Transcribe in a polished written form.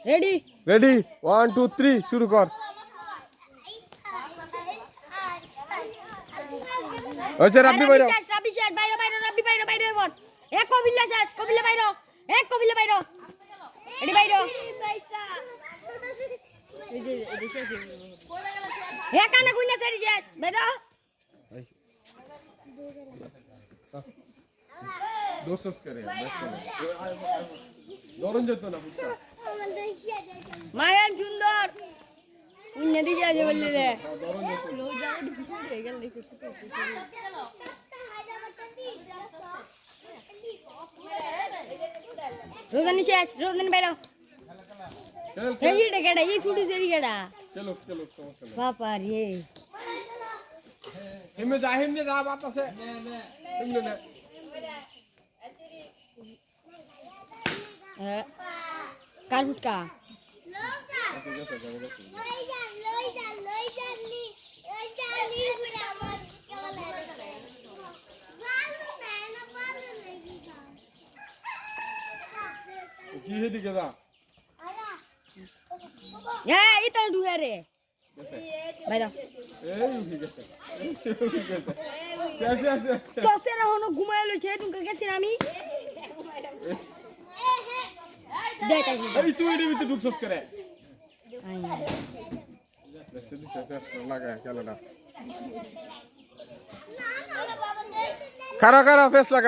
ready ready 1 2 3 শুরু কর ওইসে রাব্বি বাইরো রাব্বি শেষ বাইরো রাব্বি বাইরো এবার এক কবিলা শেষ কবিলা বাইরো এক কবিলা বাইরো রেডি বাইরো এক কানে কইনা সেরি শেষ বাইরো দোসস করে দরন যেত না বুঝছো মায়ান সুন্দর কইনা দিছে আছে বললে রে দরন যেত লো যাও ডিসিশন হয়ে গেল দেখছিস তো রোজানি শেষ রোজানি বাইরো এই ডেকেডা এই ছুটি সেরি গেডা চলো চলো সমস্যা নেই বাবা রে হিমে যা বাত আছে হিমে না কার ফুটকা কি হেদি গেদা এটা ডুহে রে বাইরা এই উঠি গেছে শেষ তোসেরা হনো ঘুমায় লইছে তুমি গেছি আমি দেখাই এই তুই এর ভিতরে ঢুকছস করে দেখছ দিছে ফেস লাগা খেলাটা খারা ফেস লাগা